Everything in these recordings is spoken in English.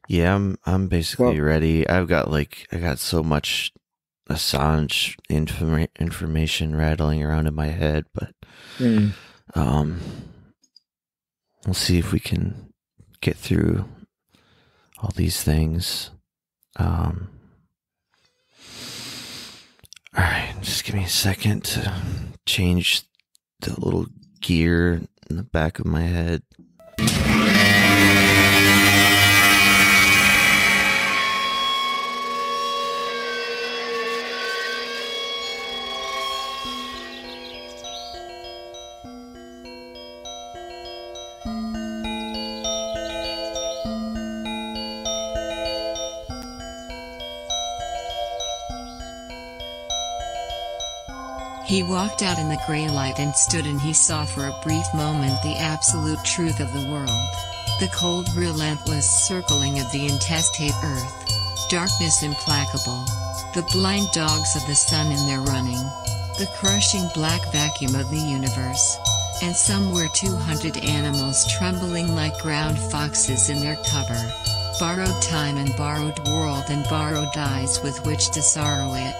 Yeah, I'm basically Well, ready. I got so much Assange information rattling around in my head, but mm, um, we'll see if we can get through all these things. Um, all right, just give me a second to change the little gear in the back of my head. He walked out in the gray light and stood, and he saw for a brief moment the absolute truth of the world. The cold, relentless circling of the intestate earth. Darkness implacable. The blind dogs of the sun in their running. The crushing black vacuum of the universe. And somewhere 200 animals trembling like ground foxes in their cover. Borrowed time and borrowed world and borrowed eyes with which to sorrow it.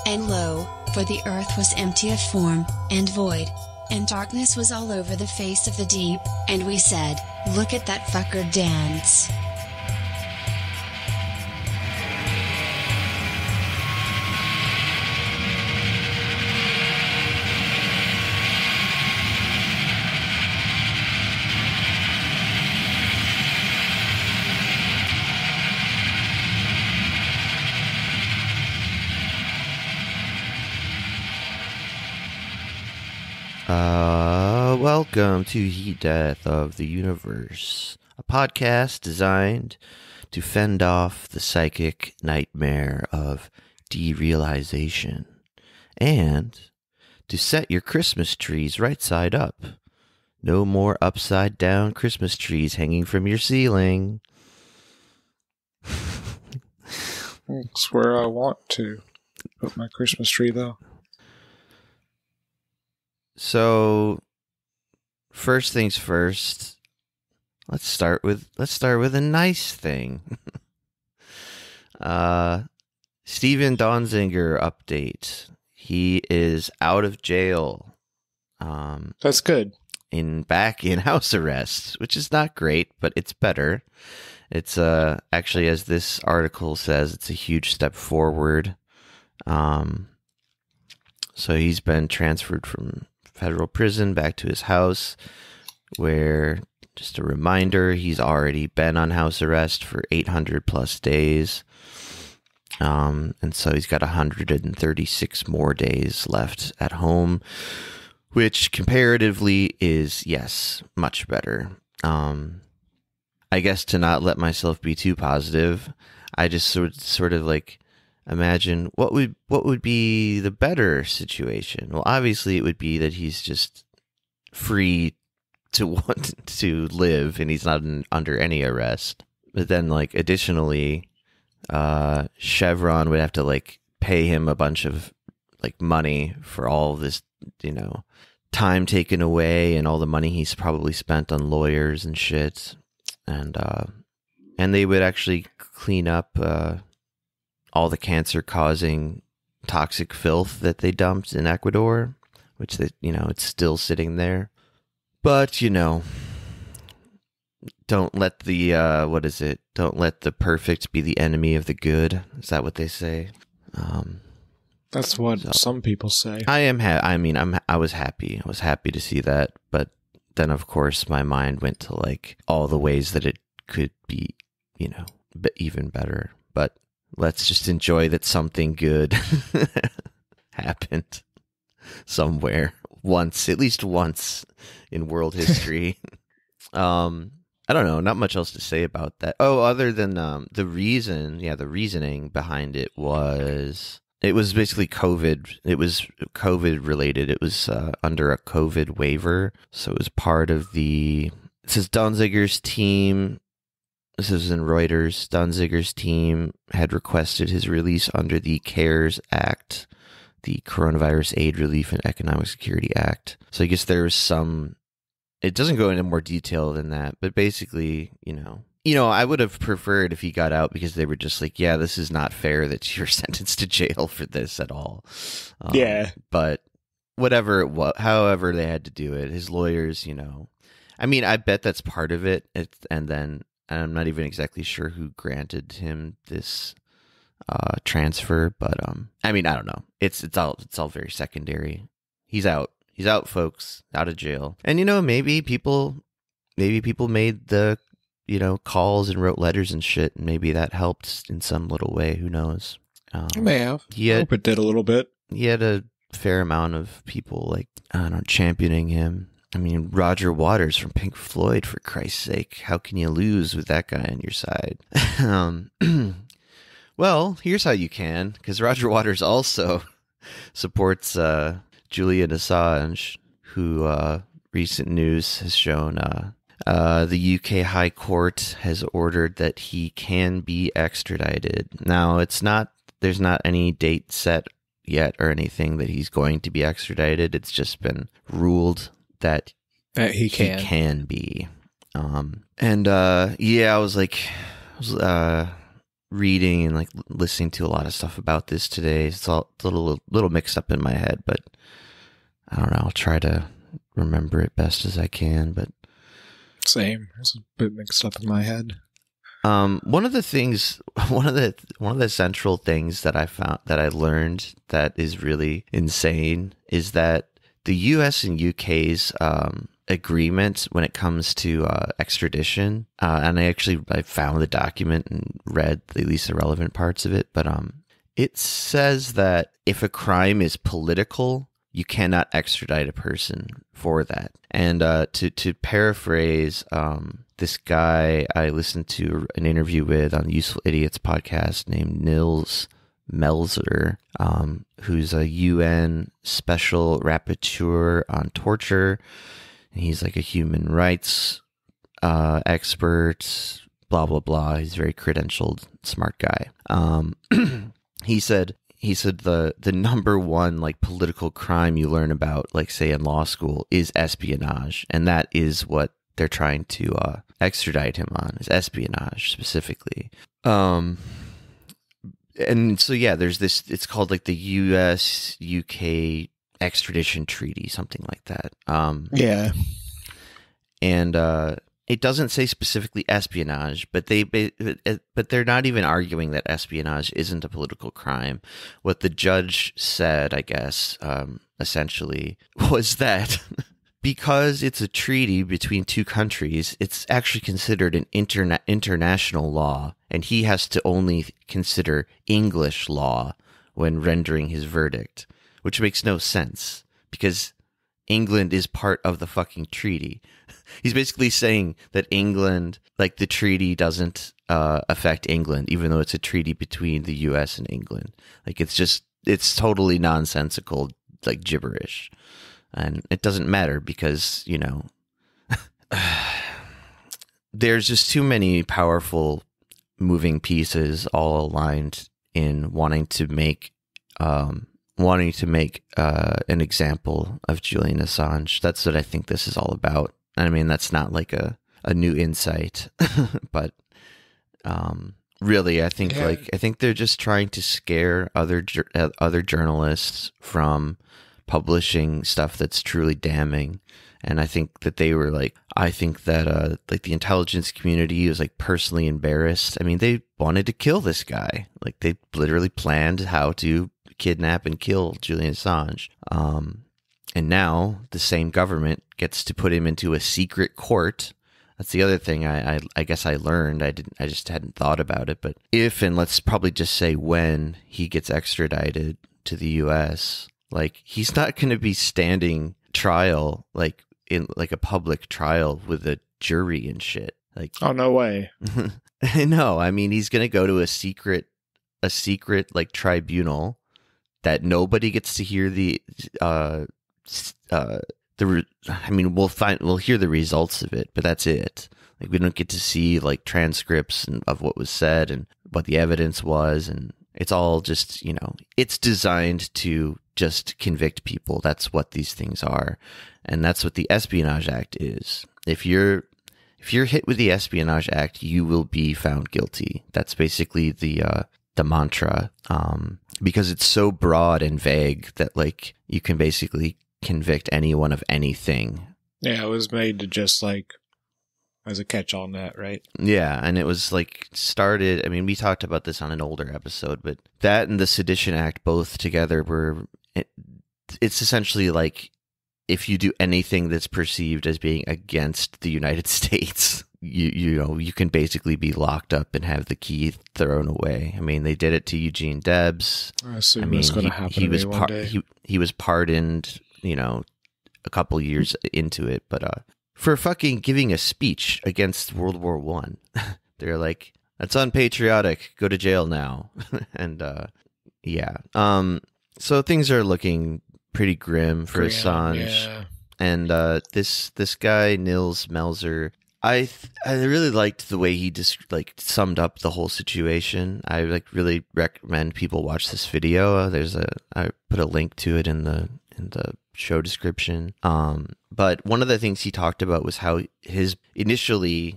And lo, for the earth was empty of form, and void, and darkness was all over the face of the deep, and we said, look at that fucker dance. Welcome to Heat Death of the Universe, a podcast designed to fend off the psychic nightmare of derealization and to set your Christmas trees right side up. No more upside down Christmas trees hanging from your ceiling. that's where I want to put my Christmas tree, though. So, first things first, let's start with a nice thing. Steven Donziger update. He is out of jail. That's good. Back in house arrest, which is not great, but it's better. It's actually, as this article says, it's a huge step forward. So he's been transferred from federal prison back to his house, where, just a reminder, he's already been on house arrest for 800 plus days. And so he's got 136 more days left at home, which comparatively is, yes, much better. I guess to not let myself be too positive, I just sort of like imagine what would be the better situation. Well, obviously it would be that he's just free to want to live and he's not under any arrest. But then, like, additionally, Chevron would have to like pay him a bunch of like money for all this, time taken away and all the money he's probably spent on lawyers and shit. And they would actually clean up all the cancer-causing toxic filth that they dumped in Ecuador, which it's still sitting there. But don't let the Don't let the perfect be the enemy of the good. Is that what they say? That's what some people say. I was happy. I was happy to see that, but then of course my mind went to like all the ways that it could be, but even better. But let's just enjoy that something good happened somewhere at least once in world history. I don't know, not much else to say about that. Oh, other than the reasoning behind it was basically COVID. It was COVID related. It was under a COVID waiver. So it was part of it says Donziger's team. This is in Reuters. Donziger's team had requested his release under the CARES Act the Coronavirus Aid, Relief, and Economic Security Act. So I guess there's some. It doesn't go into more detail than that, but basically, I would have preferred if he got out because they were just like, yeah, this is not fair that you're sentenced to jail for this at all. Yeah. But whatever it was, however they had to do it, his lawyers, I mean, I bet that's part of it. And then I'm not even exactly sure who granted him this transfer, but I mean, I don't know. It's all very secondary. He's out. He's out, folks, out of jail. And maybe people made the calls and wrote letters and shit, and maybe that helped in some little way. Who knows? It may have. I hope it did a little bit. He had a fair amount of people championing him. I mean, Roger Waters from Pink Floyd, for Christ's sake. How can you lose with that guy on your side? Well, here's how you can, because Roger Waters also supports Julian Assange, who recent news has shown the UK High Court has ordered that he can be extradited. Now, there's not any date set yet or anything that he's going to be extradited. It's just been ruled that he can be. I was reading and listening to a lot of stuff about this today. It's all a little mixed up in my head, but I don't know. I'll try to remember it best as I can. But same. It's a bit mixed up in my head. One of the central things that I found, that I learned, that is really insane is that the U.S. and UK's agreement when it comes to extradition, and I found the document and read at least the relevant parts of it, but it says that if a crime is political, you cannot extradite a person for that. And to paraphrase this guy I listened to an interview with on the Useful Idiots podcast named Nils Melzer, who's a UN special rapporteur on torture. And he's like a human rights expert, blah, blah, blah. He's a very credentialed, smart guy. He said the number one political crime you learn about, say in law school, is espionage, and that is what they're trying to extradite him on, is espionage specifically. And so there's this. It's called the U.S. UK extradition treaty, something like that. And it doesn't say specifically espionage, but they're not even arguing that espionage isn't a political crime. What the judge said, I guess, essentially, was that because it's a treaty between two countries, it's actually considered an international law, and he has to only consider English law when rendering his verdict, which makes no sense because England is part of the fucking treaty. He's basically saying that England, the treaty doesn't affect England, even though it's a treaty between the U.S. and England. It's totally nonsensical, gibberish. And it doesn't matter because, there's just too many powerful moving pieces all aligned in wanting to make an example of Julian Assange. That's what I think this is all about. I mean, that's not a new insight, but really, I think I think they're just trying to scare other journalists from publishing stuff that's truly damning. And I think that they were I think that the intelligence community was personally embarrassed. I mean, they wanted to kill this guy. They literally planned how to kidnap and kill Julian Assange. And now the same government gets to put him into a secret court. That's the other thing I guess I learned. I just hadn't thought about it. But if, and let's probably just say when, he gets extradited to the U.S., he's not going to be standing trial in a public trial with a jury and shit. Oh, no way. No, I mean, he's going to go to a secret tribunal that nobody gets to hear we'll hear the results of it, but that's it. We don't get to see transcripts of what was said and what the evidence was, and it's all just, it's designed to just convict people. That's what these things are. And that's what the Espionage Act is. If you're hit with the Espionage Act, you will be found guilty. That's basically the mantra, because it's so broad and vague that like you can basically convict anyone of anything. Yeah, it was made to just like as a catch-all net, right? Yeah, and it was like started. I mean, we talked about this on an older episode, but that and the Sedition Act both together were. It's essentially like if you do anything that's perceived as being against the United States, you can basically be locked up and have the key thrown away. I mean, they did it to Eugene Debs. I assume it's going to happen he was one day. he was pardoned, a couple years into it, but for fucking giving a speech against World War One, they're like, that's unpatriotic. Go to jail now. And yeah, so things are looking pretty grim for Assange. Yeah. And this guy Nils Melzer, I really liked the way he just summed up the whole situation. I really recommend people watch this video. I put a link to it in the show description. But one of the things he talked about was how his initially,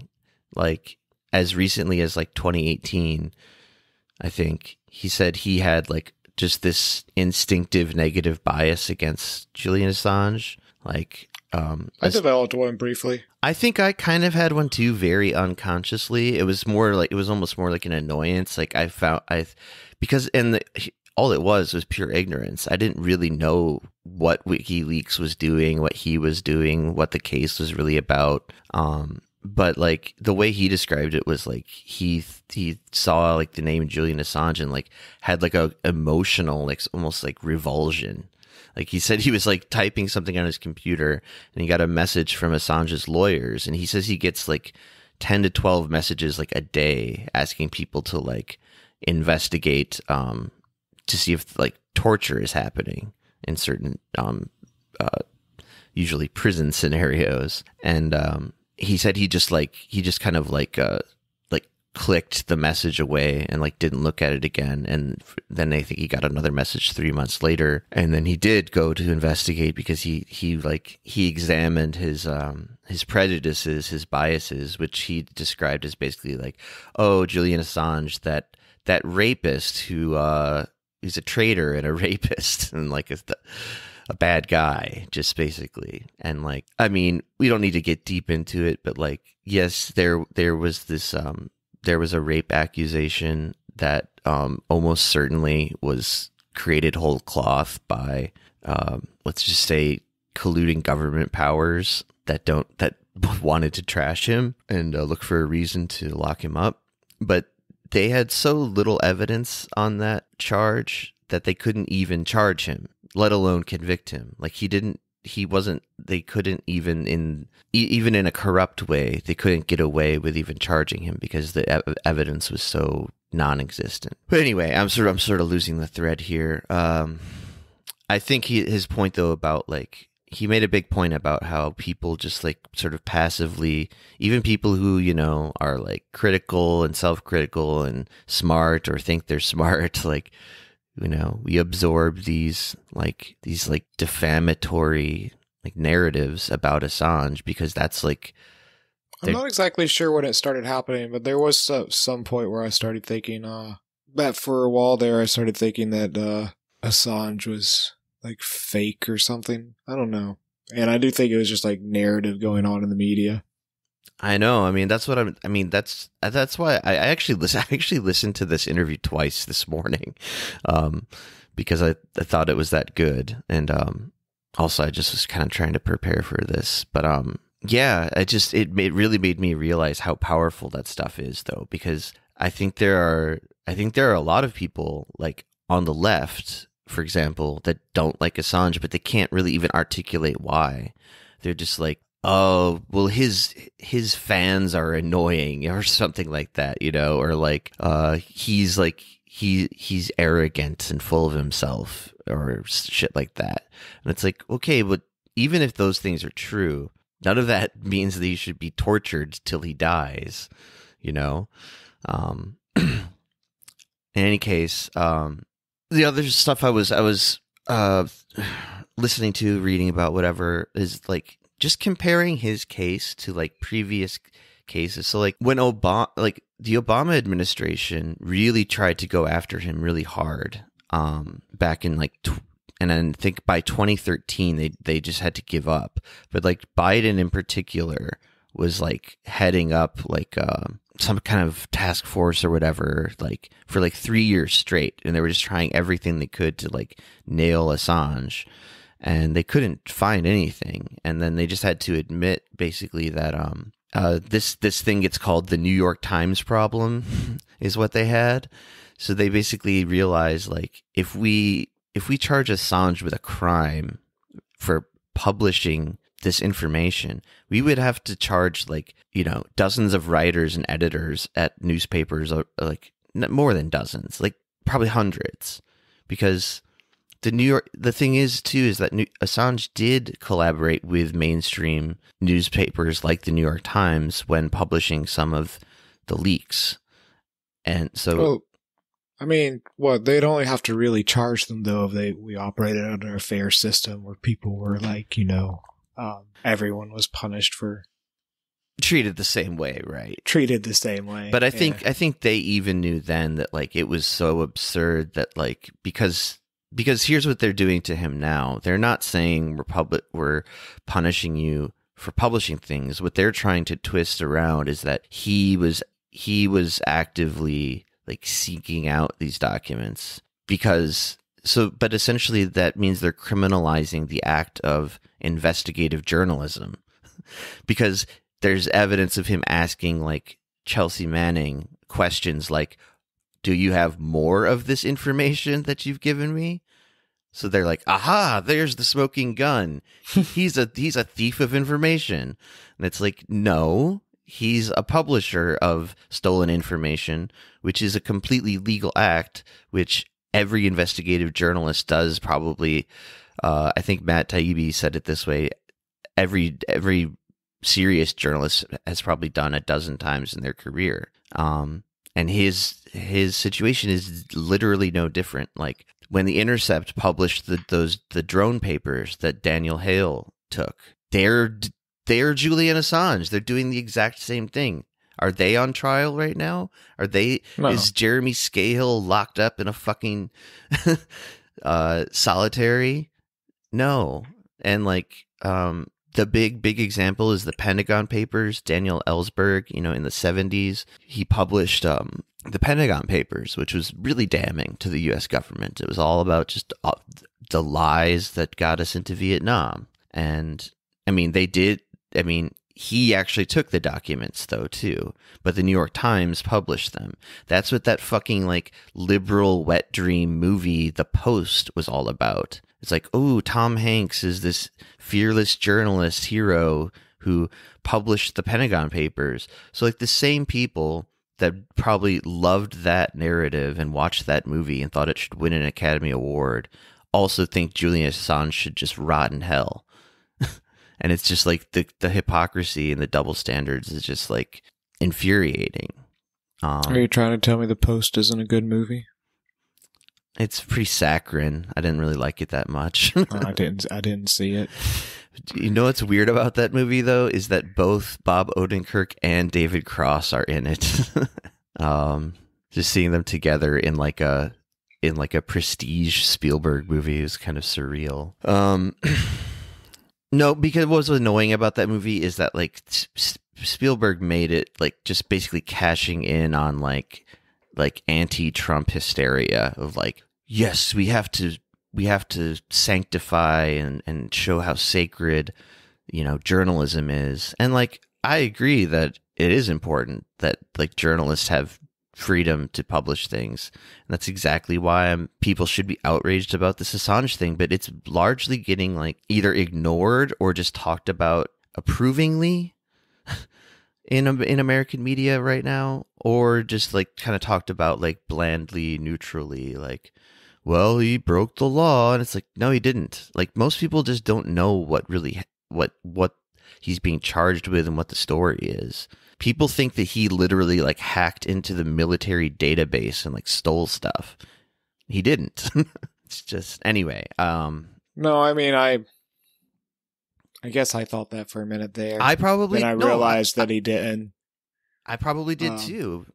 like as recently as like 2018, I think he said he had like just this instinctive negative bias against Julian Assange. Like, I developed one briefly. I think I kind of had one too, very unconsciously. It was almost more like an annoyance. Like because all it was pure ignorance. I didn't really know what WikiLeaks was doing, what he was doing, what the case was really about. But like the way he described it was like he saw like the name Julian Assange and like had like a emotional, like almost like revulsion. Like he said he was like typing something on his computer and he got a message from Assange's lawyers, and he says he gets like 10 to 12 messages like a day asking people to like investigate to see if like torture is happening in certain usually prison scenarios. And he said he just kind of clicked the message away and like didn't look at it again. And then I think he got another message 3 months later, and then he did go to investigate because he examined his prejudices, his biases, which he described as basically like, oh, Julian Assange, that rapist who he's a traitor and a rapist and like a bad guy, just basically. And like, I mean, we don't need to get deep into it, but like, yes, there was this there was a rape accusation that almost certainly was created whole cloth by let's just say colluding government powers that wanted to trash him and look for a reason to lock him up. But they had so little evidence on that charge that they couldn't even charge him, let alone convict him. Like they couldn't even in a corrupt way, they couldn't get away with even charging him because the evidence was so non-existent. But anyway, I'm sort of losing the thread here. I think his point though about like, he made a big point about how people just like sort of passively, even people who, are like critical and self-critical and smart or think they're smart, like, we absorb these defamatory like narratives about Assange because that's like, I'm not exactly sure when it started happening, but there was some point where I started thinking that for a while there, I started thinking that Assange was like fake or something. I don't know. And I do think it was just like narrative going on in the media. I know. I mean, that's why I actually listened to this interview twice this morning, because I thought it was that good. And, also I just was kind of trying to prepare for this, but, yeah, it really made me realize how powerful that stuff is though, because I think there are a lot of people like on the left, for example, that don't like Assange, but they can't really even articulate why. They're just like, oh, well, his fans are annoying or something like that, or like, he's like, he's arrogant and full of himself or shit like that. And it's like, okay, but even if those things are true, none of that means that he should be tortured till he dies, in any case, the other stuff I was uh, listening to, reading about, whatever, is like just comparing his case to like previous cases. So like when the Obama administration really tried to go after him really hard, back in like, and then I think by 2013 they just had to give up. But like Biden in particular was like heading up like some kind of task force or whatever, like for like 3 years straight, and they were just trying everything they could to like nail Assange, and they couldn't find anything. And then they just had to admit basically that this thing gets called the New York Times problem is what they had. So they basically realized, like, if we charge Assange with a crime for publishing this information, we would have to charge, like, you know, dozens of writers and editors at newspapers, like more than dozens, like probably hundreds, because the thing is too is that Assange did collaborate with mainstream newspapers like the New York Times when publishing some of the leaks. And so, well, I mean, what, they'd only have to really charge them though if we operated under a fair system where people were like, you know, everyone was punished for treated the same way, right? Treated the same way. But I think they even knew then that like it was so absurd that like because here's what they're doing to him now. They're not saying we're punishing you for publishing things. What they're trying to twist around is that he was actively like seeking out these documents but essentially that means they're criminalizing the act of investigative journalism because there's evidence of him asking like Chelsea Manning questions like, do you have more of this information that you've given me? So they're like, aha, there's the smoking gun. He's a thief of information. And it's like, no, he's a publisher of stolen information, which is a completely legal act, which every investigative journalist does probably. I think Matt Taibbi said it this way. Every serious journalist has probably done a dozen times in their career. And his situation is literally no different. Like when The Intercept published the drone papers that Daniel Hale took, they're Julian Assange. They're doing the exact same thing. Are they on trial right now? No. Is Jeremy Scahill locked up in a fucking solitary? No. And like the big example is the Pentagon Papers. Daniel Ellsberg, you know, in the 70s, he published the Pentagon Papers, which was really damning to the U.S. government. It was all about just the lies that got us into Vietnam. And I mean, he actually took the documents though too, but the New York Times published them. That's what that fucking like liberal wet dream movie, The Post, was all about. It's like, oh, Tom Hanks is this fearless journalist hero who published the Pentagon Papers. So like the same people that probably loved that narrative and watched that movie and thought it should win an Academy Award also think Julian Assange should just rot in hell. And it's just like the hypocrisy and the double standards is just like infuriating. Are you trying to tell me The Post isn't a good movie? It's pretty saccharine. I didn't really like it that much. I didn't see it. You know what's weird about that movie though is that both Bob Odenkirk and David Cross are in it. Just seeing them together in like a prestige Spielberg movie is kind of surreal. No, because what was annoying about that movie is that like Spielberg made it like just basically cashing in on like anti-Trump hysteria of like, yes, we have to sanctify and show how sacred, you know, journalism is. And like I agree that it is important that like journalists have freedom to publish things. And that's exactly why people should be outraged about this Assange thing, but it's largely getting like either ignored or just talked about approvingly in American media right now, or just like kind of talked about like blandly, neutrally, like, well, he broke the law. And it's like, no, he didn't. Like most people just don't know what he's being charged with and what the story is. People think that he literally like hacked into the military database and like stole stuff. He didn't. It's just anyway. No, I mean, I guess I thought that for a minute there. I probably then I realized that he didn't. I probably did too.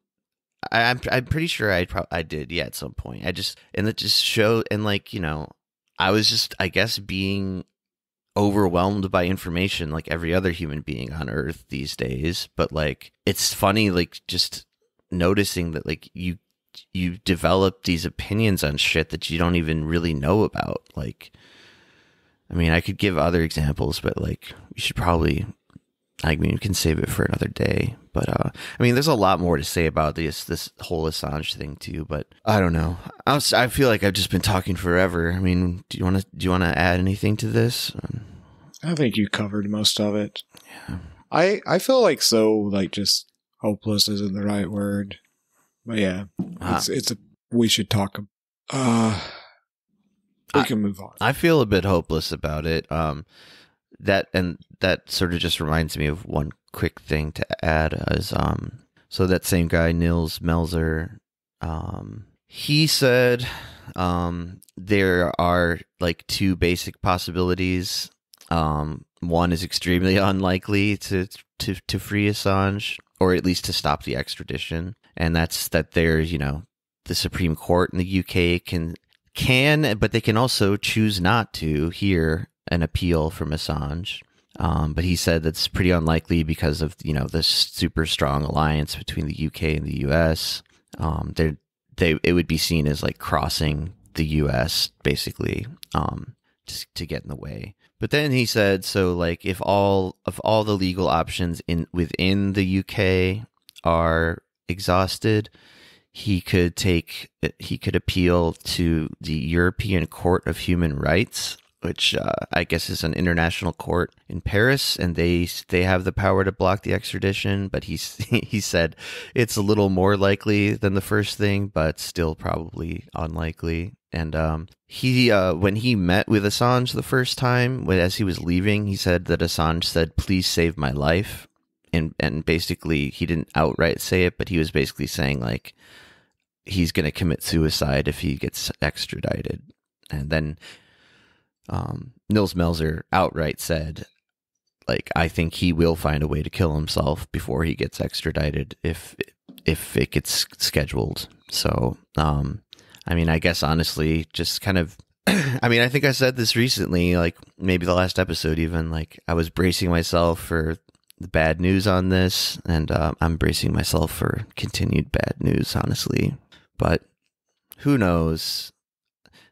I'm pretty sure I did. Yeah, at some point. And it just showed, and like, you know, I was just, I guess, being overwhelmed by information like every other human being on Earth these days. But like, it's funny, like just noticing that like you develop these opinions on shit that you don't even really know about. Like, I mean, I could give other examples, but like, we should probably, I mean, we can save it for another day. But I mean, there's a lot more to say about this whole Assange thing too. But I don't know. I feel like I've just been talking forever. I mean, do you want to add anything to this? I think you covered most of it. Yeah. I feel like just hopeless isn't the right word. But yeah, we should talk. We can move on. I feel a bit hopeless about it. That sort of just reminds me of one quick thing to add is so that same guy Nils Melzer, he said there are like two basic possibilities. One is extremely unlikely to free Assange, or at least to stop the extradition, and that's that there's, you know, the Supreme Court in the UK can, but they can also choose not to hear an appeal from Assange. But he said that's pretty unlikely because of, you know, this super strong alliance between the UK and the US. It would be seen as like crossing the US basically, just to get in the way. But then he said, so like if all the legal options within the UK are exhausted, he could appeal to the European Court of Human Rights, which I guess is an international court in Paris, and they have the power to block the extradition. But he said it's a little more likely than the first thing, but still probably unlikely. And he when he met with Assange the first time, as he was leaving, he said that Assange said, "Please save my life," and basically he didn't outright say it, but he was basically saying like he's going to commit suicide if he gets extradited. And then Nils Melzer outright said, like, I think he will find a way to kill himself before he gets extradited if it gets scheduled. So, I mean, I guess honestly, just kind of, I mean, I think I said this recently, like maybe the last episode even, like I was bracing myself for the bad news on this, and I'm bracing myself for continued bad news, honestly. But who knows?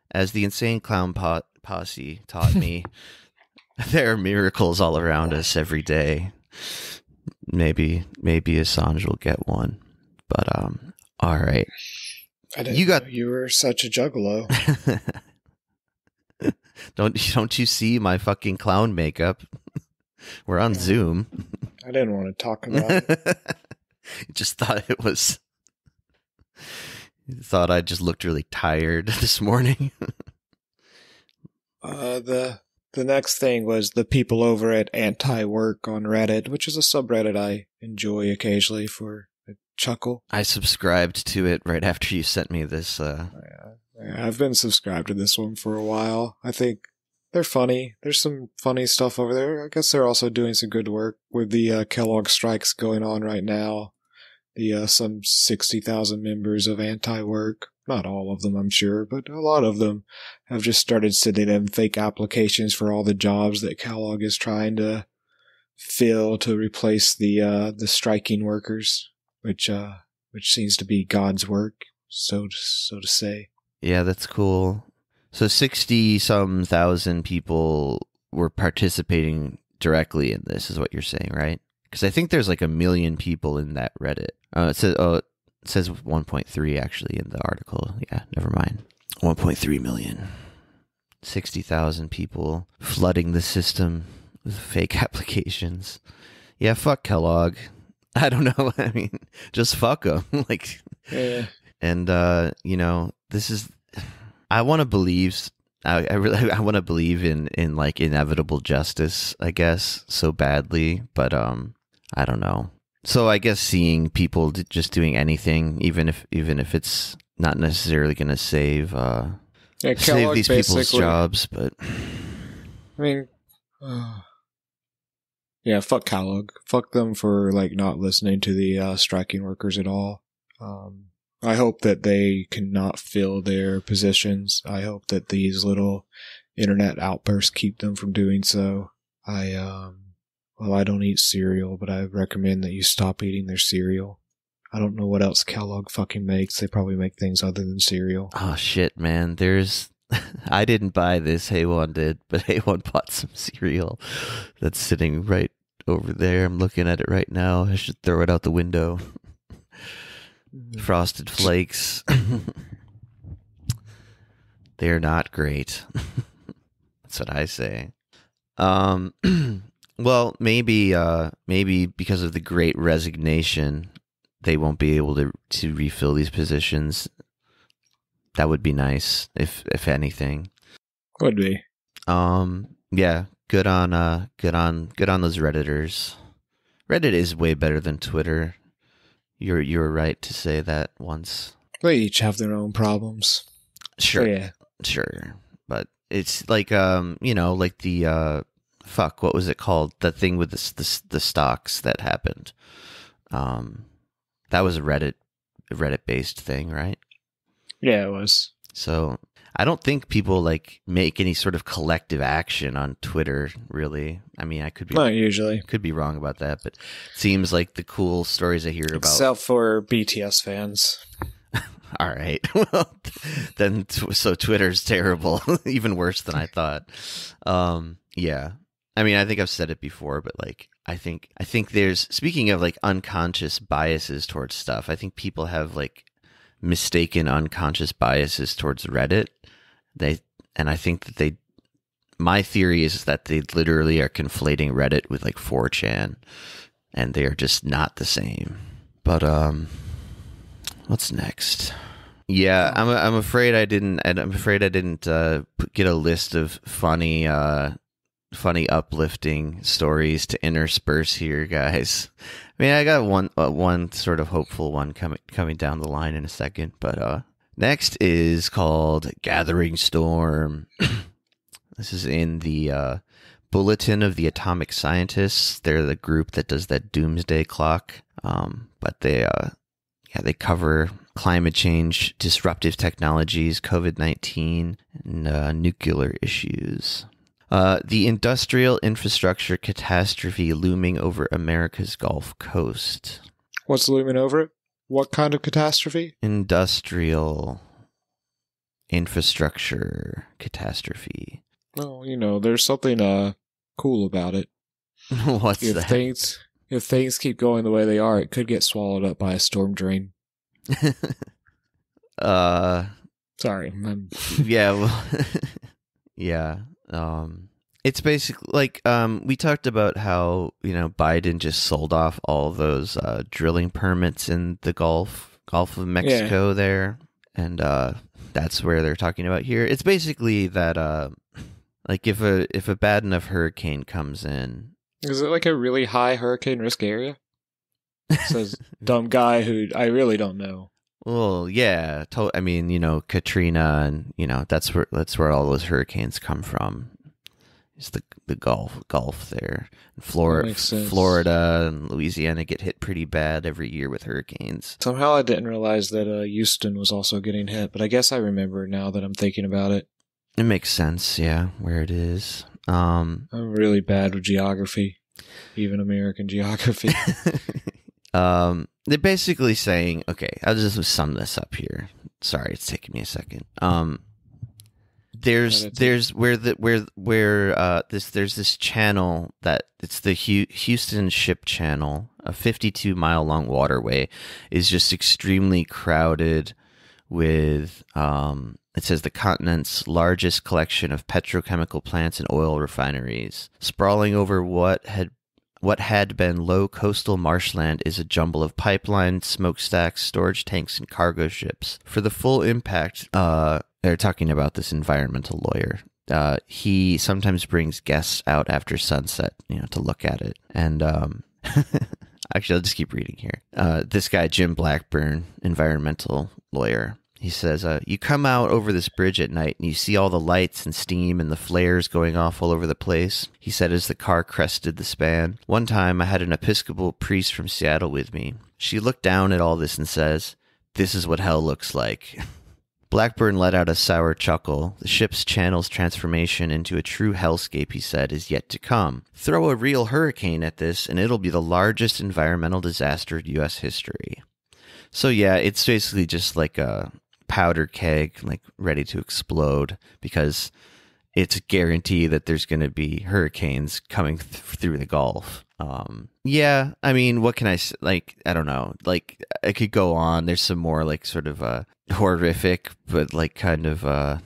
As the Insane Clown Posse taught me, there are miracles all around us every day. Maybe Assange will get one. But all right. I didn't know you were such a juggalo. Don't you see my fucking clown makeup? We're on Zoom. I didn't want to talk about it. Just thought it was. Thought I just looked really tired this morning. The next thing was the people over at Anti-Work on Reddit, which is a subreddit I enjoy occasionally for a chuckle. I subscribed to it right after you sent me this. Yeah, I've been subscribed to this one for a while. I think they're funny. There's some funny stuff over there. I guess they're also doing some good work with the Kellogg strikes going on right now. Some 60,000 members of Anti-Work, not all of them, I'm sure, but a lot of them have just started sending in fake applications for all the jobs that Kellogg is trying to fill to replace the striking workers, which seems to be God's work, so to say. Yeah, that's cool. So 60-some thousand people were participating directly in this, is what you're saying, right? Because I think there's like 1 million people in that Reddit. It says 1.3 actually in the article. Yeah, never mind. 1.3 million. 60,000 people flooding the system with fake applications. Yeah, fuck Kellogg. I don't know. I mean, just fuck them. Like, yeah. And you know, this is. I want to believe. I want to believe in like inevitable justice, I guess, so badly, but I don't know. So I guess seeing people just doing anything, even if it's not necessarily going to save Yeah, save Kellogg these people's basically. jobs, but I mean, yeah, fuck Kellogg. Fuck them for like not listening to the striking workers at all. I hope that they cannot fill their positions. I hope that these little internet outbursts keep them from doing so. Well, I don't eat cereal, but I recommend that you stop eating their cereal. I don't know what else Kellogg fucking makes. They probably make things other than cereal. oh shit, man, I didn't buy this, Haywan did, but Haywan bought some cereal that's sitting right over there. I'm looking at it right now. I should throw it out the window. Frosted Flakes. They're not great. That's what I say. Well, maybe because of the Great Resignation, they won't be able to refill these positions. That would be nice, if anything. Would be. Yeah, good on those Redditors. Reddit is way better than Twitter. You were right to say that once. They each have their own problems. Sure. So, yeah. Sure. But it's like like the fuck, what was it called? The thing with the stocks that happened. That was a Reddit based thing, right? Yeah, it was. So I don't think people like make any sort of collective action on Twitter, really. I mean, I could be Not usually. could be wrong about that, but it seems like the cool stories I hear about. Except for BTS fans. All right, well, then so Twitter's terrible, even worse than I thought. Yeah, I mean, I think I've said it before, but like, I think there's, speaking of like unconscious biases towards stuff, I think people have like mistaken unconscious biases towards Reddit. I think that my theory is that they literally are conflating Reddit with like 4chan, and they are just not the same. But what's next? Yeah, I'm afraid I didn't get a list of funny uplifting stories to intersperse here, guys. I mean, I got one sort of hopeful one coming down the line in a second, but next is called Gathering Storm. This is in the Bulletin of the Atomic Scientists. They're the group that does that doomsday clock, but they cover climate change, disruptive technologies, COVID-19, and nuclear issues. The industrial infrastructure catastrophe looming over America's Gulf Coast. What's looming over it? What kind of catastrophe? Industrial infrastructure catastrophe. Well, there's something cool about it. What's that? If things keep going the way they are, it could get swallowed up by a storm drain. Sorry. Yeah. Well, yeah. It's basically like we talked about how Biden just sold off all those drilling permits in the Gulf of Mexico there, and that's where they're talking about here. It's basically that like if a bad enough hurricane comes in. Is it like a really high hurricane risk area? Says dumb guy who I really don't know. Well, yeah. I mean, Katrina, and that's where all those hurricanes come from. It's the Gulf there. Florida and Louisiana get hit pretty bad every year with hurricanes. Somehow I didn't realize that Houston was also getting hit, but I guess I remember now that I'm thinking about it. It makes sense, yeah, where it is. I'm really bad with geography, even American geography. They're basically saying, okay, I'll just sum this up here. Sorry, it's taking me a second. There's this channel that it's the Houston Ship Channel, a 52-mile long waterway, is just extremely crowded with it says the continent's largest collection of petrochemical plants and oil refineries. Sprawling over what had been low coastal marshland is a jumble of pipelines, smokestacks, storage tanks, and cargo ships. For the full impact, they're talking about this environmental lawyer. He sometimes brings guests out after sunset, to look at it. And actually, I'll just keep reading here. This guy, Jim Blackburn, environmental lawyer, He says, you come out over this bridge at night and you see all the lights and steam and the flares going off all over the place. He said as the car crested the span. One time I had an Episcopal priest from Seattle with me. She looked down at all this and says, "This is what hell looks like." Blackburn let out a sour chuckle. The ship's channel's transformation into a true hellscape, he said, is yet to come. Throw a real hurricane at this and it'll be the largest environmental disaster in U.S. history. So yeah, it's basically just like a powder keg, like ready to explode, because it's a guarantee that there's going to be hurricanes coming through the Gulf. Yeah, I mean, what can I say? Like, I don't know. Like, I could go on. There's some more like sort of horrific, but like kind of I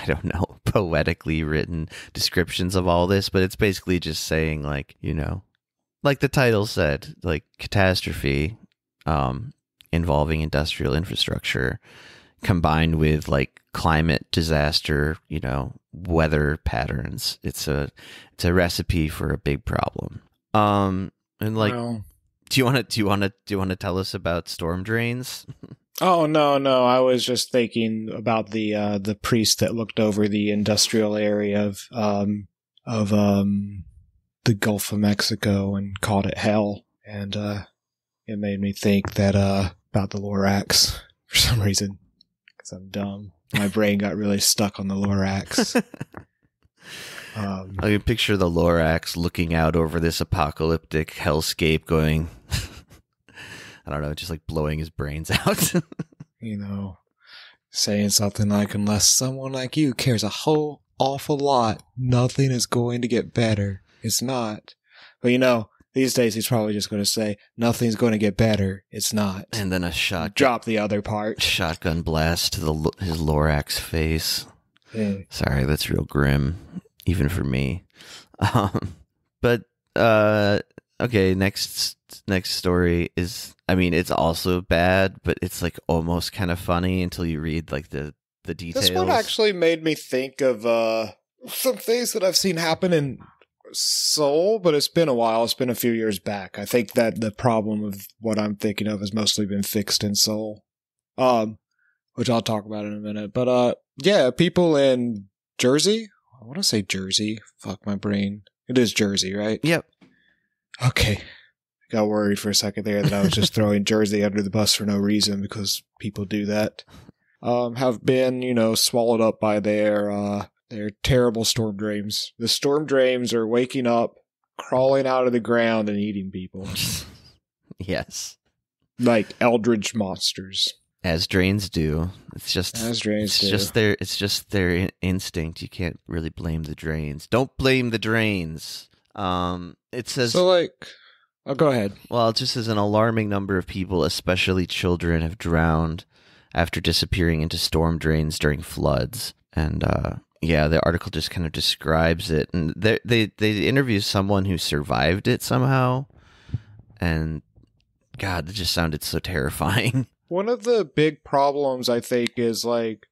don't know, poetically written descriptions of all this. But it's basically just saying, like, you know, like the title said, like catastrophe involving industrial infrastructure combined with like climate disaster, you know, weather patterns. It's a recipe for a big problem. And like, Well, do you want to tell us about storm drains? oh no, I was just thinking about the priest that looked over the industrial area of the Gulf of Mexico and called it hell, and it made me think that about the Lorax for some reason, because I'm dumb. My brain got really stuck on the Lorax. I can picture the Lorax looking out over this apocalyptic hellscape going, I don't know, just like blowing his brains out. You know, saying something like, unless someone like you cares a whole awful lot, nothing is going to get better. It's not. But you know, these days he's probably just going to say, nothing's going to get better. It's not. And then a drop the other part. Shotgun blast to his Lorax face. Yeah. Sorry, that's real grim, even for me. But okay, next story is, I mean, it's also bad, but it's like almost kind of funny until you read like the details. This one actually made me think of some things that I've seen happen in Seoul, but it's been a while. It's been a few years back. I think that the problem of what I'm thinking of has mostly been fixed in Seoul, which I'll talk about in a minute. But yeah, people in Jersey. I want to say Jersey. Fuck my brain. It is Jersey, right? Yep. Okay. I got worried for a second there that I was just throwing Jersey under the bus for no reason, because people do that. Have been, you know, swallowed up by their terrible storm drains. The storm drains are waking up, crawling out of the ground, and eating people. Yes. Like eldritch monsters. As drains do. It's just their instinct. You can't really blame the drains. Don't blame the drains. It says, so like, oh, go ahead. Well, it just says an alarming number of people, especially children, have drowned after disappearing into storm drains during floods. And yeah, the article just kind of describes it, and they interview someone who survived it somehow, and God, it just sounded so terrifying. One of the big problems, I think, is like,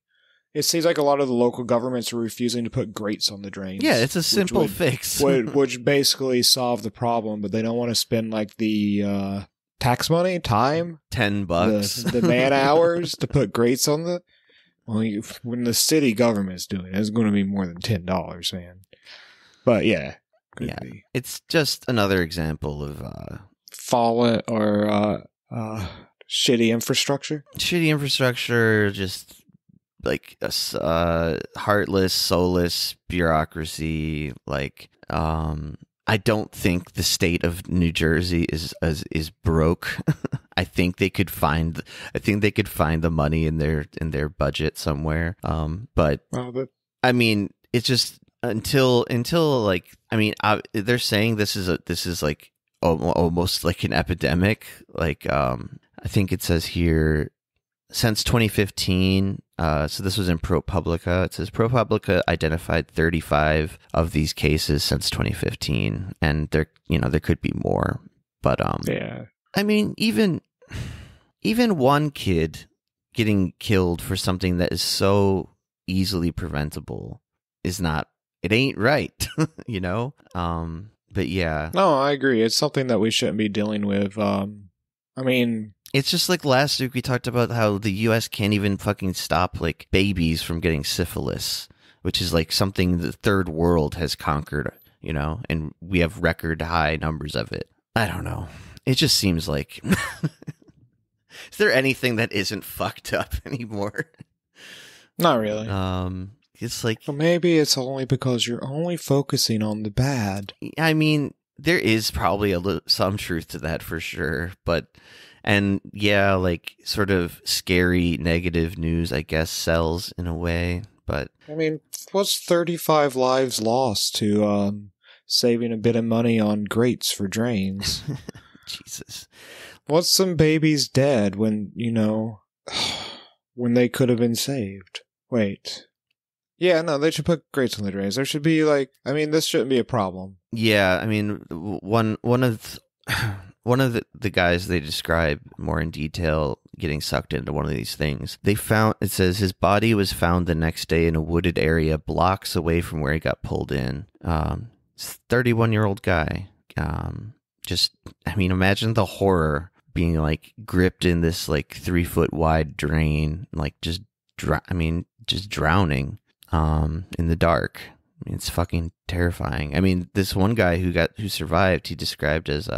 it seems like a lot of the local governments are refusing to put grates on the drains. Yeah, it's a simple fix. which basically solve the problem, but they don't want to spend like the tax money, time, $10, the man hours to put grates on the. Well, when the city government's doing it, it's going to be more than $10, man. But yeah, be. It's just another example of fallen or shitty infrastructure. Shitty infrastructure, just like heartless, soulless bureaucracy. Like, I don't think the state of New Jersey is broke. I think they could find the money in their budget somewhere. But I mean, it's just until like, I mean, they're saying this is like almost like an epidemic. Like, I think it says here, since 2015. So this was in ProPublica. It says ProPublica identified 35 of these cases since 2015, and there could be more. But yeah, I mean, even one kid getting killed for something that is so easily preventable it ain't right, you know? But yeah. No, I agree. It's something that we shouldn't be dealing with. I mean, It's just like last week we talked about how the U.S. can't even fucking stop like babies from getting syphilis, which is like something the third world has conquered, you know, and we have record high numbers of it. I don't know. It just seems like, is there anything that isn't fucked up anymore? Not really. It's like, Well, maybe it's only because you're only focusing on the bad. I mean, there is probably some truth to that for sure, but, and yeah, like sort of scary negative news, I guess, sells in a way, but. I mean, what's 35 lives lost to saving a bit of money on grates for drains? Jesus. What's some babies dead when, you know, when they could have been saved? Wait. Yeah, no, they should put grates on the drains. There should be like, I mean, this shouldn't be a problem. Yeah, I mean, one of the guys they describe more in detail getting sucked into one of these things. They found, it says his body was found the next day in a wooded area blocks away from where he got pulled in. 31-year-old guy. Just, I mean, imagine the horror being like gripped in this like 3-foot wide drain, like just drowning in the dark. I mean, it's fucking terrifying. I mean, this one guy who survived, he described as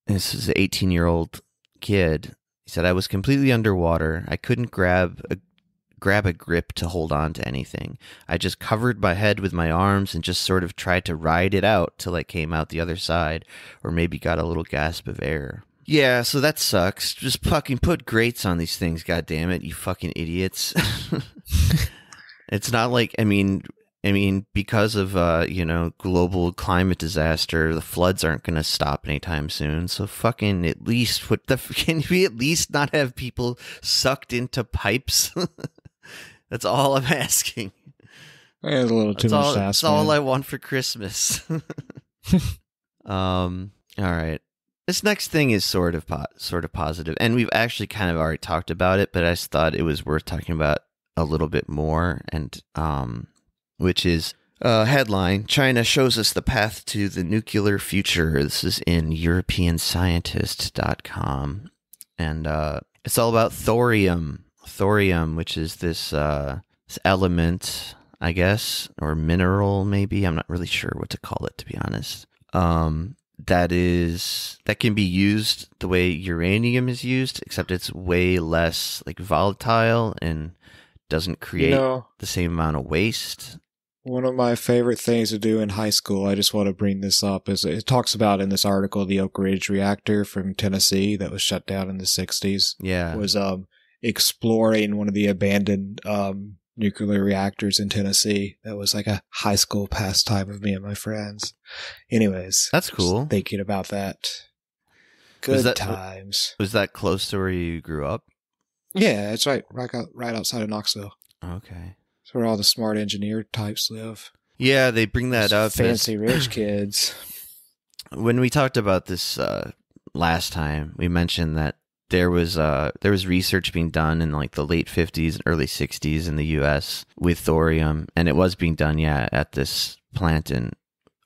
this is an 18-year-old kid. He said, I was completely underwater. I couldn't grab a grip to hold on to anything. I just covered my head with my arms and just sort of tried to ride it out till I came out the other side, or maybe got a little gasp of air. Yeah, so that sucks. Just fucking put grates on these things, goddammit, you fucking idiots. It's not like, I mean, because of, global climate disaster, the floods aren't going to stop anytime soon. So fucking at least can we at least not have people sucked into pipes? That's all I'm asking. It's a little too much to ask. That's all I want for Christmas. All right. This next thing is sort of positive, and we've actually kind of already talked about it, but I just thought it was worth talking about a little bit more, and which is headline: China shows us the path to the nuclear future. This is in EuropeanScientist.com, and it's all about thorium. Thorium, which is this element, I guess, or mineral, maybe. I'm not really sure what to call it, to be honest. That can be used the way uranium is used, except it's way less like volatile and doesn't create the same amount of waste. One of my favorite things to do in high school, I just want to bring this up, is it talks about in this article the Oak Ridge reactor from Tennessee that was shut down in the 60s. Yeah. Was exploring one of the abandoned nuclear reactors in Tennessee. That was like a high school pastime of me and my friends. Anyways. That's cool. Thinking about that. Good times. Was that close to where you grew up? Yeah, it's right outside of Knoxville. Okay. It's where all the smart engineer types live. Yeah, they bring that up. Fancy rich kids. When we talked about this last time, we mentioned that there was research being done in like the late 50s and early 60s in the U.S. with thorium, and it was being done, at this plant in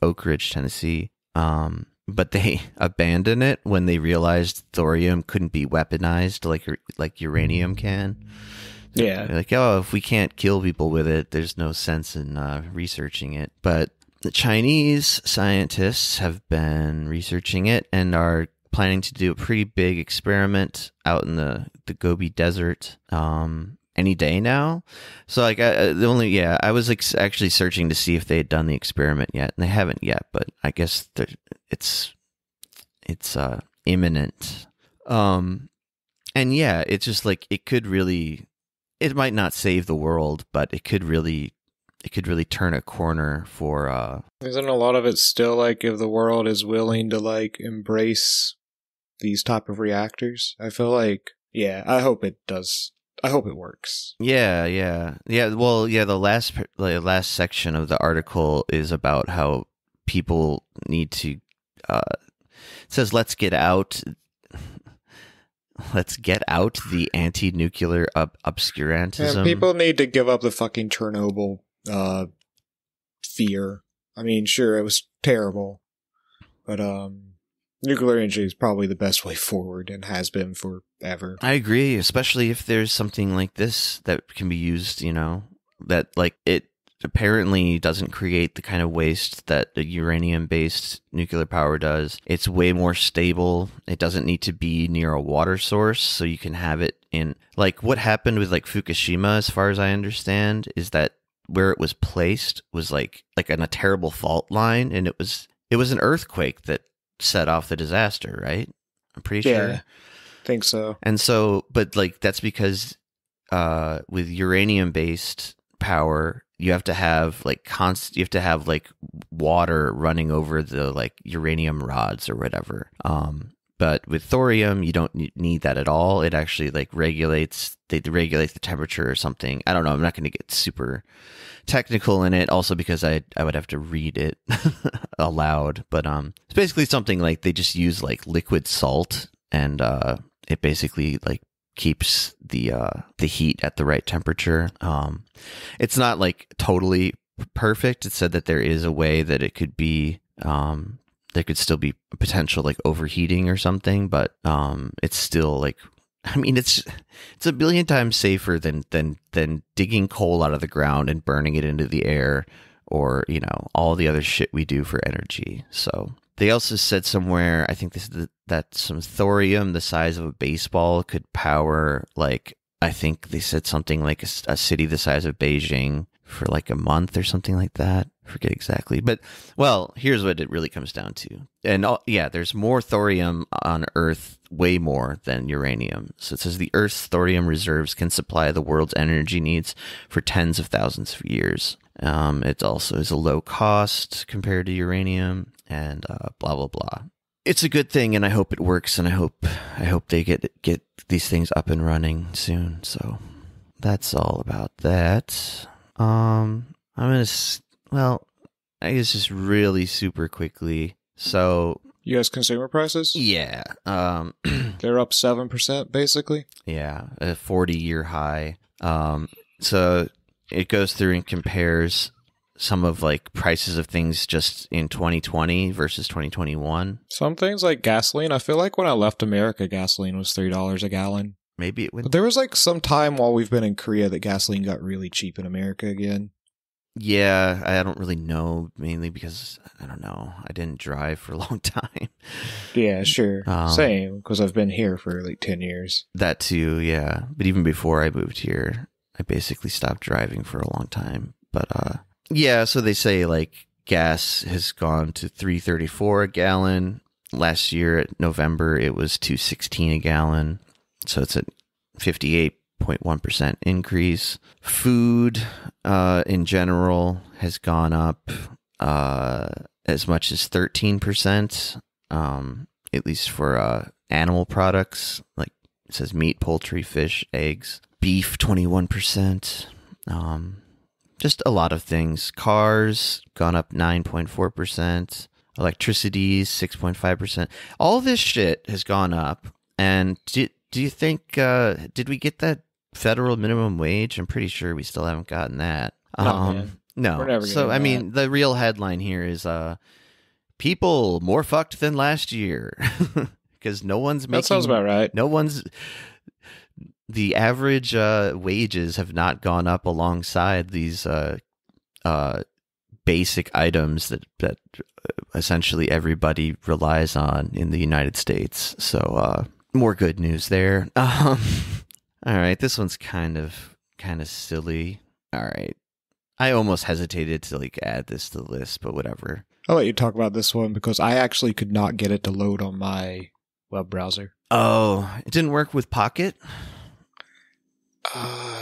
Oak Ridge, Tennessee. But they abandoned it when they realized thorium couldn't be weaponized like uranium can. Yeah. They're like, oh, if we can't kill people with it, there's no sense in researching it. But the Chinese scientists have been researching it and are planning to do a pretty big experiment out in the Gobi Desert any day now. So like I was actually searching to see if they had done the experiment yet, and they haven't yet. But I guess it's imminent. And yeah, it's just like it could really. It might not save the world, but it could really turn a corner for. Isn't a lot of it still like if the world is willing to like embrace these type of reactors? I feel like, yeah, I hope it does. I hope it works. Yeah. Well, yeah. The last section of the article is about how people need to. It says, "Let's get out the anti-nuclear obscurantism." Yeah, people need to give up the fucking Chernobyl fear. I mean, sure, it was terrible, but Nuclear energy is probably the best way forward and has been forever. I agree, especially if there's something like this that can be used, that like it apparently doesn't create the kind of waste that a uranium-based nuclear power does. It's way more stable. It doesn't need to be near a water source, so you can have it in, like, what happened with like Fukushima, as far as I understand, is that where it was placed was like on a terrible fault line, and it was an earthquake that set off the disaster, right? I'm pretty sure. Yeah, think so. And so, but like that's because with uranium-based power, you have to have like water running over the like uranium rods or whatever. But with thorium, you don't need that at all. It actually like regulates the temperature or something. I don't know. I'm not going to get super technical in it, also because I would have to read it aloud. But it's basically something like they just use like liquid salt, and it basically like keeps the heat at the right temperature. It's not like totally perfect. It said that there is a way that it could be there could still be potential like overheating or something, but it's still like, I mean, it's a billion times safer than digging coal out of the ground and burning it into the air, or all the other shit we do for energy. So they also said somewhere, I think that some thorium the size of a baseball could power, like, I think they said something like a city the size of Beijing for like a month or something like that. I forget exactly. But, well, here's what it really comes down to. And there's more thorium on Earth, way more than uranium. So it says the Earth's thorium reserves can supply the world's energy needs for tens of thousands of years. It also is a low cost compared to uranium, and blah, blah, blah. It's a good thing, and I hope it works, and I hope they get these things up and running soon. So that's all about that. I guess just really super quickly. So U.S. consumer prices? Yeah. They're up 7%, basically. Yeah, a 40-year high. So it goes through and compares some of like prices of things just in 2020 versus 2021. Some things like gasoline. I feel like when I left America, gasoline was $3 a gallon. Maybe it went. But there was like some time while we've been in Korea that gasoline got really cheap in America again. Yeah, I don't really know, mainly because, I don't know, I didn't drive for a long time. Yeah, sure. Same, because I've been here for like 10 years. That too, yeah. But even before I moved here, I basically stopped driving for a long time. But yeah, so they say like gas has gone to $3.34 a gallon. Last year at November, it was $2.16 a gallon. So it's a 58.1% increase. Food in general has gone up as much as 13%, at least for animal products. Like it says meat, poultry, fish, eggs. Beef, 21%. Just a lot of things. Cars gone up 9.4%. Electricity, 6.5%. All this shit has gone up. And do you think, did we get that federal minimum wage? I'm pretty sure we still haven't gotten that. No. No. We're never So, I mean, the real headline here is people more fucked than last year. Because no one's making... That sounds about right. The average wages have not gone up alongside these basic items that essentially everybody relies on in the United States. So more good news there. All right, this one's kind of silly. All right, I almost hesitated to like add this to the list, but whatever. I'll let you talk about this one because I actually could not get it to load on my web browser. Oh, it didn't work with Pocket?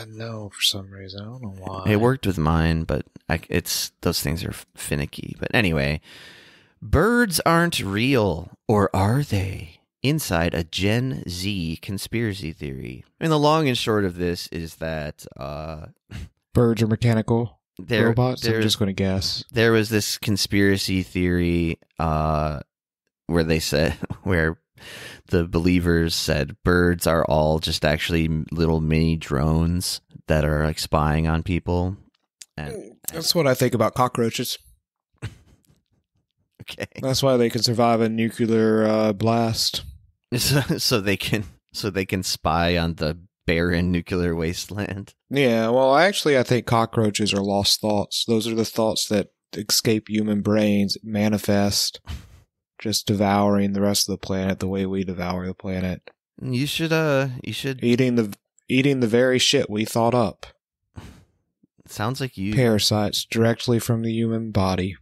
No, for some reason. I don't know why. It worked with mine, but those things are finicky. But anyway, birds aren't real, or are they? Inside a Gen Z conspiracy theory. And the long and short of this is that birds are mechanical robots. I'm just going to guess. There was this conspiracy theory where the believers said birds are all just actually little mini drones that are like spying on people. And that's what I think about cockroaches. Okay. That's why they can survive a nuclear blast. So they can spy on the barren nuclear wasteland. Yeah, well, actually, I think cockroaches are lost thoughts. Those are the thoughts that escape human brains, manifest, just devouring the rest of the planet the way we devour the planet. You should eating the very shit we thought up. Sounds like you parasites directly from the human body.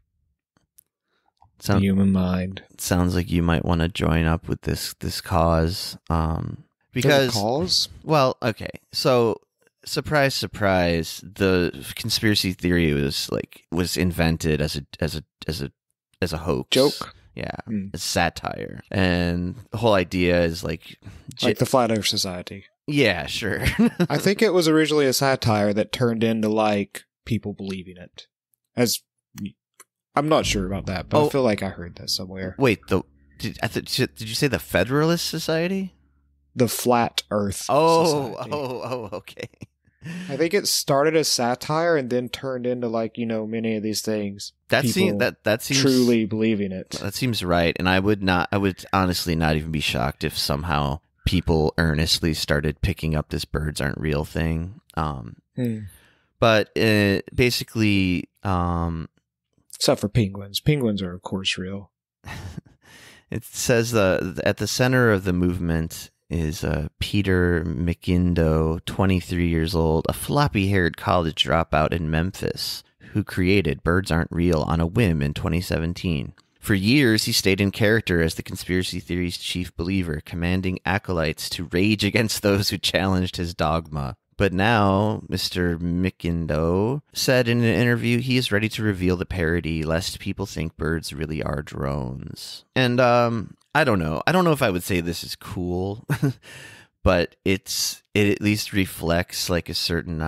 The human mind. Sounds like you might want to join up with this cause. Because cause? Well, okay. So surprise, surprise, the conspiracy theory was invented as a hoax. Joke? Yeah. A satire. And the whole idea is like the Flat Earth Society. Yeah, sure. I think it was originally a satire that turned into like people believing it. I'm not sure about that, but I feel like I heard that somewhere. Wait, did you say the Federalist Society? The Flat Earth Society. Okay. I think it started as satire and then turned into many of these things. That seems truly believing it. That seems right, and I would honestly not even be shocked if somehow people earnestly started picking up this birds aren't real thing. But basically, except for penguins. Penguins are of course real. It says at the center of the movement is Peter McIndoe, 23 years old, a floppy-haired college dropout in Memphis, who created Birds Aren't Real on a whim in 2017. For years, he stayed in character as the conspiracy theory's chief believer, commanding acolytes to rage against those who challenged his dogma. But now, Mr. McIndoe said in an interview he is ready to reveal the parody, lest people think birds really are drones. And I don't know. I don't know if I would say this is cool, but it at least reflects like a certain.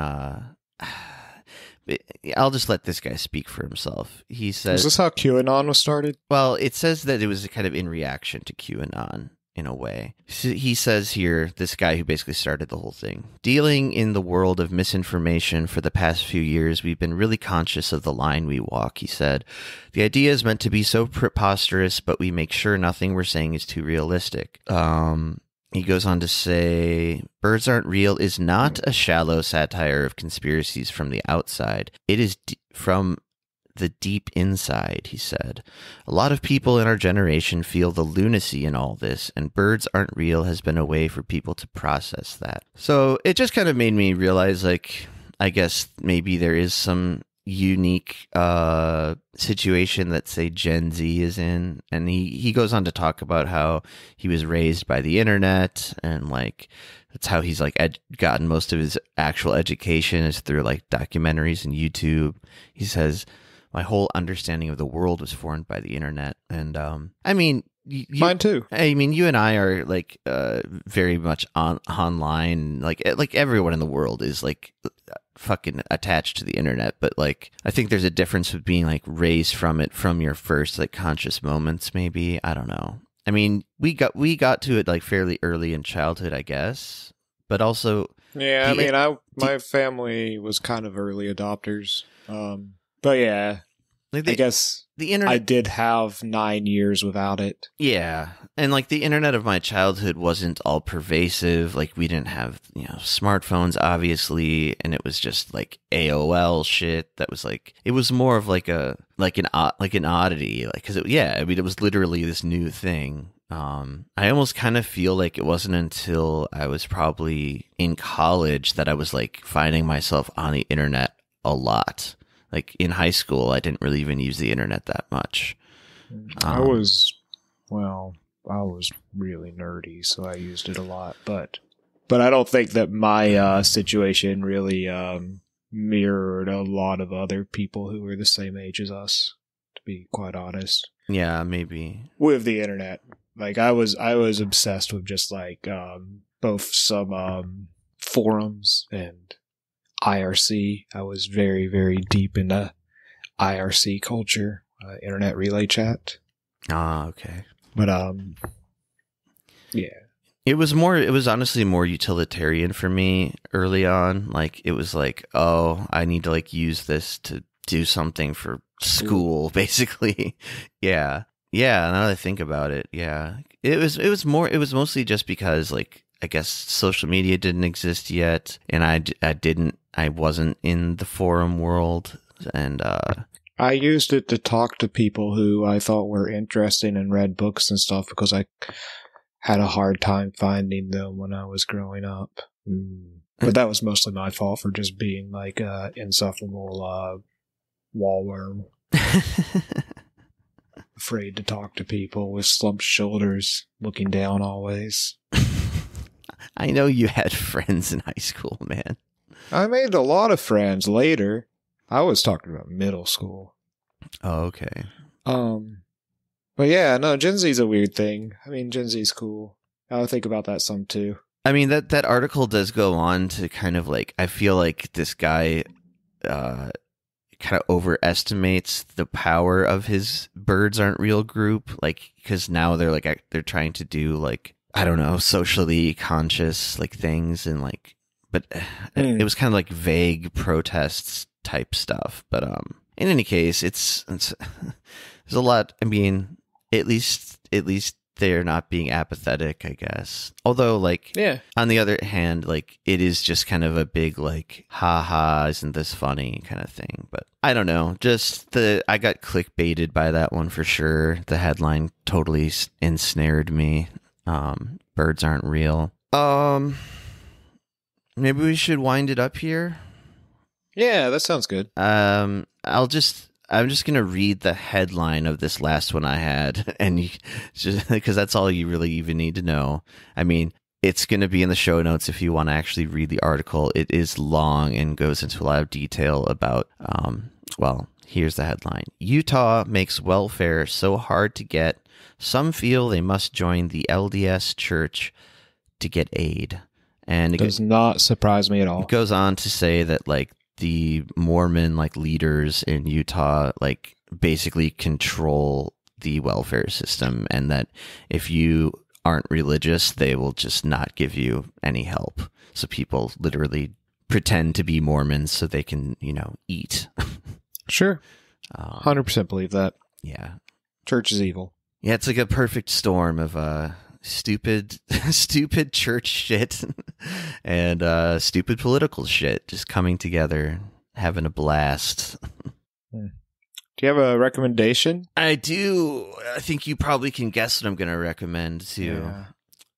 I'll just let this guy speak for himself. He says, "Is this how QAnon was started?" Well, it says that it was kind of in reaction to QAnon. In a way. He says here, this guy who basically started the whole thing, dealing in the world of misinformation for the past few years, we've been really conscious of the line we walk, he said. The idea is meant to be so preposterous, but we make sure nothing we're saying is too realistic. He goes on to say, Birds Aren't Real is not a shallow satire of conspiracies from the outside. It is from the deep inside, he said. A lot of people in our generation feel the lunacy in all this, and Birds Aren't Real has been a way for people to process that. So it just kind of made me realize, like, I guess maybe there is some unique situation that, say, Gen Z is in. And he goes on to talk about how he was raised by the internet, and like that's how he's like gotten most of his actual education is through like documentaries and YouTube. He says, my whole understanding of the world was formed by the internet. And I mean, mine too. I mean, you and I are like very much online. Like everyone in the world is like fucking attached to the internet. But like, I think there's a difference with being like raised from it from your first like conscious moments. Maybe, I don't know. I mean, we got to it like fairly early in childhood, I guess. But also, yeah. I mean, my family was kind of early adopters. But yeah, like I guess the internet, I did have 9 years without it. Yeah. And like the internet of my childhood wasn't all pervasive. Like we didn't have, smartphones, obviously. And it was just like AOL shit. That was like, it was more of like an oddity. Like, cause it was literally this new thing. I almost kind of feel like it wasn't until I was probably in college that I was like finding myself on the internet a lot. Like in high school, I didn't really even use the internet that much. I was really nerdy, so I used it a lot. But I don't think that my situation really mirrored a lot of other people who were the same age as us, to be quite honest. Yeah, maybe. With the internet. Like I was obsessed with just like both some forums and IRC. I was very, very deep into IRC culture, internet relay chat. Ah, okay. But yeah. It was honestly more utilitarian for me early on. Like it was like, oh, I need to like use this to do something for school basically. Yeah. Now that I think about it, yeah. It was mostly just because, like, I guess social media didn't exist yet, and I wasn't in the forum world, and I used it to talk to people who I thought were interesting and read books and stuff, because I had a hard time finding them when I was growing up. But that was mostly my fault for just being like insufferable wallworm. Afraid to talk to people with slumped shoulders, looking down always. I know you had friends in high school, man. I made a lot of friends later. I was talking about middle school. Oh, okay. But yeah, no, Gen Z's a weird thing. I mean, Gen Z's cool. I think about that some too. I mean, that article does go on to kind of like, I feel like this guy kind of overestimates the power of his birds aren't real group, like, because now they're trying to do, like, I don't know, socially conscious, like, things, and like, but it was kind of like vague protests type stuff. But in any case, it's there's a lot. I mean, at least they're not being apathetic, I guess. Although, like, yeah. On the other hand, like, it is just kind of a big, like, ha, isn't this funny kind of thing. But I don't know. I got clickbaited by that one for sure. The headline totally ensnared me. Birds aren't real. Maybe we should wind it up here. Yeah, that sounds good. I'm just gonna read the headline of this last one I had, and just because that's all you really even need to know. I mean, it's gonna be in the show notes if you want to actually read the article. It is long and goes into a lot of detail about. Well, here's the headline: Utah makes welfare so hard to get, some feel they must join the LDS Church to get aid. And it does not surprise me at all. It goes on to say that, like, the Mormon, like, leaders in Utah, like, basically control the welfare system, and that if you aren't religious, they will just not give you any help. So people literally pretend to be Mormons so they can, eat. Sure. 100% believe that. Yeah. Church is evil. Yeah, it's like a perfect storm of stupid church shit and stupid political shit just coming together, having a blast. Do you have a recommendation? I do. I think you probably can guess what I'm going to recommend too. Yeah.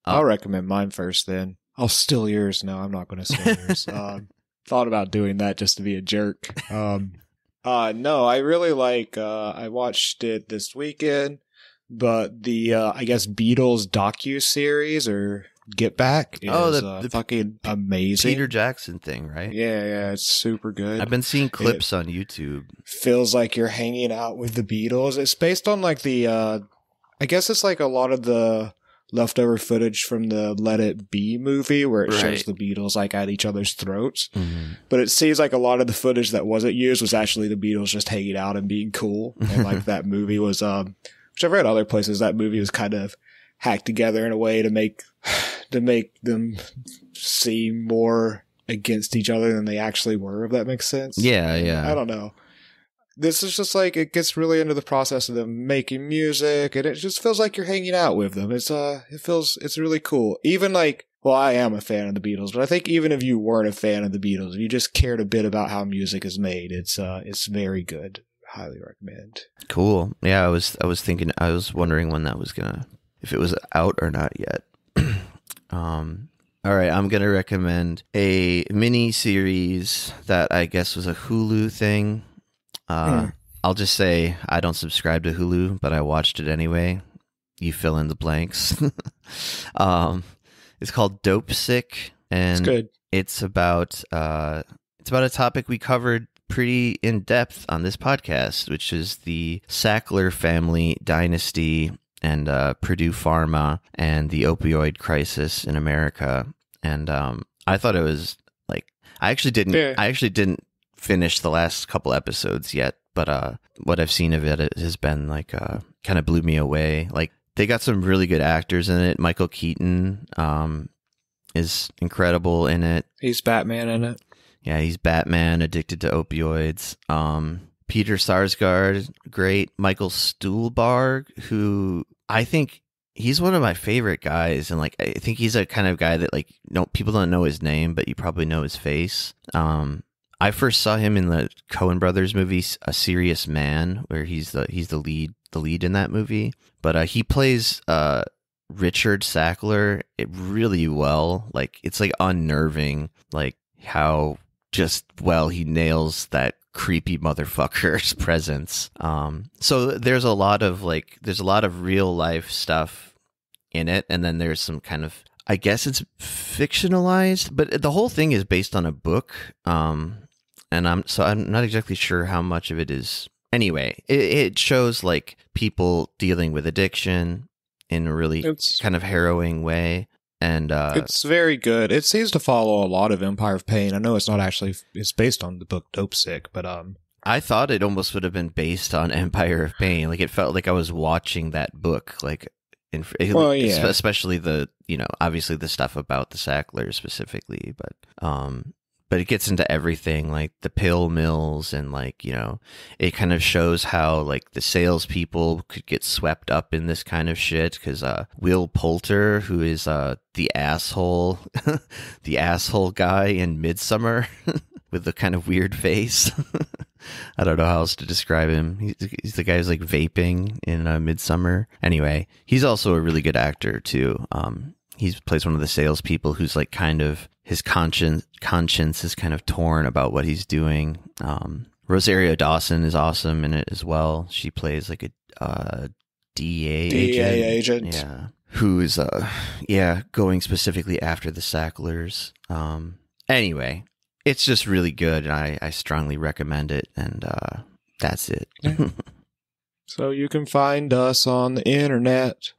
I'll recommend mine first then. I'll steal yours. No, I'm not going to steal yours. Thought about doing that just to be a jerk. No, I really like, I watched it this weekend. But the, I guess, Beatles docu-series or Get Back is the fucking amazing. Peter Jackson thing, right? Yeah, it's super good. I've been seeing clips on YouTube. Feels like you're hanging out with the Beatles. It's based on, like, the, I guess it's like a lot of the leftover footage from the Let It Be movie where it shows the Beatles, like, at each other's throats. Mm-hmm. But it seems like a lot of the footage that wasn't used was actually the Beatles just hanging out and being cool. And, like, that movie was, which I've read other places, that movie was kind of hacked together in a way to make them seem more against each other than they actually were, if that makes sense. Yeah. I don't know. This is just like, it gets really into the process of them making music, and it just feels like you're hanging out with them. It's really cool. Even like, well, I am a fan of the Beatles, but I think even if you weren't a fan of the Beatles, if you just cared a bit about how music is made, it's very good. Highly recommend. Cool. Yeah, I was wondering when that was if it was out or not yet. All right, I'm gonna recommend a mini series that I guess was a Hulu thing. I'll just say I don't subscribe to Hulu, but I watched it anyway. You fill in the blanks. It's called Dope Sick, and it's good. It's about a topic we covered pretty in depth on this podcast, which is the Sackler family dynasty and Purdue Pharma and the opioid crisis in America. And I thought it was like, I actually didn't finish the last couple episodes yet, but what I've seen of it has been like kind of blew me away. Like, they got some really good actors in it. Michael Keaton is incredible in it. He's Batman in it. Yeah, he's Batman, addicted to opioids. Peter Sarsgaard, great. Michael Stuhlbarg, who I think he's one of my favorite guys, and like I think he's a kind of guy that like no people don't know his name, but you probably know his face. I first saw him in the Coen Brothers movie A Serious Man, where he's the lead in that movie. But he plays Richard Sackler really well. Like it's like unnerving, like how just well he nails that creepy motherfucker's presence. So there's a lot of real life stuff in it, and then there's some kind of, I guess it's fictionalized, but the whole thing is based on a book. And I'm not exactly sure how much of it is. Anyway, it shows like people dealing with addiction in a really kind of harrowing way. And it's very good. It seems to follow a lot of Empire of Pain. I know it's not actually, it's based on the book Dope Sick, but I thought it almost would have been based on Empire of Pain. Like it felt like I was watching that book, like especially the, obviously the stuff about the Sacklers specifically, but it gets into everything, like the pill mills, and like, it kind of shows how like the salespeople could get swept up in this kind of shit. Because Will Poulter, who is the asshole, the asshole guy in Midsummer with the kind of weird face. I don't know how else to describe him. He's the guy who's like vaping in Midsummer. Anyway, he's also a really good actor too. He plays one of the salespeople who's like kind of, his conscience is kind of torn about what he's doing. Rosario Dawson is awesome in it as well. She plays like a DEA agent. Yeah. Who is, going specifically after the Sacklers. Anyway, it's just really good. And I strongly recommend it. And that's it. So you can find us on the internet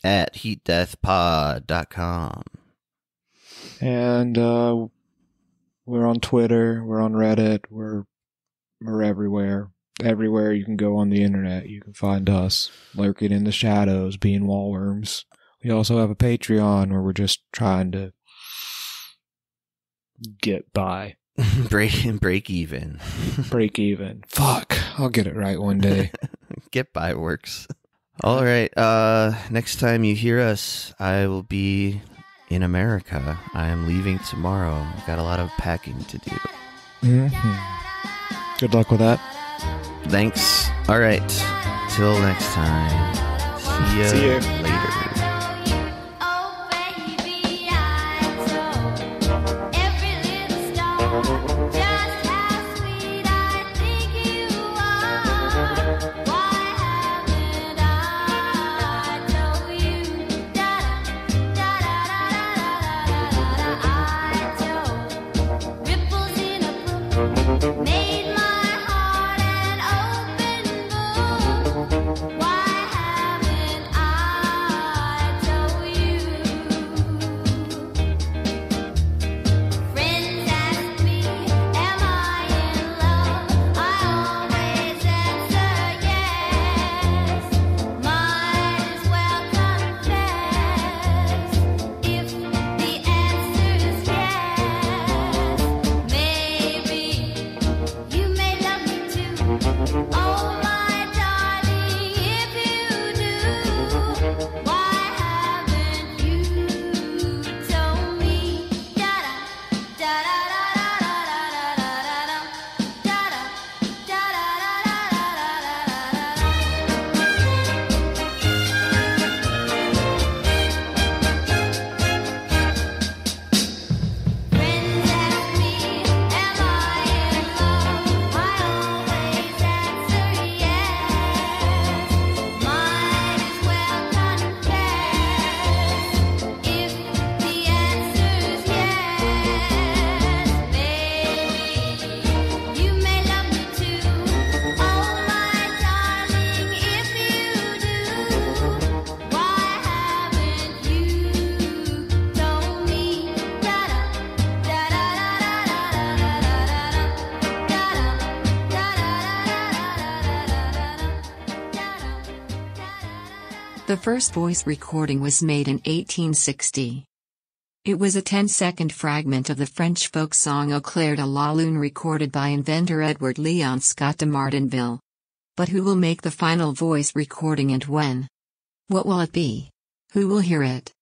at heatdeathpod.com. And we're on Twitter, we're on Reddit, we're everywhere. Everywhere you can go on the internet, you can find us lurking in the shadows, being wallworms. We also have a Patreon where we're just trying to get by. break even. Break even. Fuck, I'll get it right one day. Get by works. All right. Next time you hear us, I will be in America. I am leaving tomorrow. I've got a lot of packing to do. Mm-hmm. Good luck with that. Thanks. All right. Till next time. See ya later. The first voice recording was made in 1860. It was a 10-second fragment of the French folk song Au clair de la lune recorded by inventor Edward Leon Scott de Martinville. But who will make the final voice recording and when? What will it be? Who will hear it?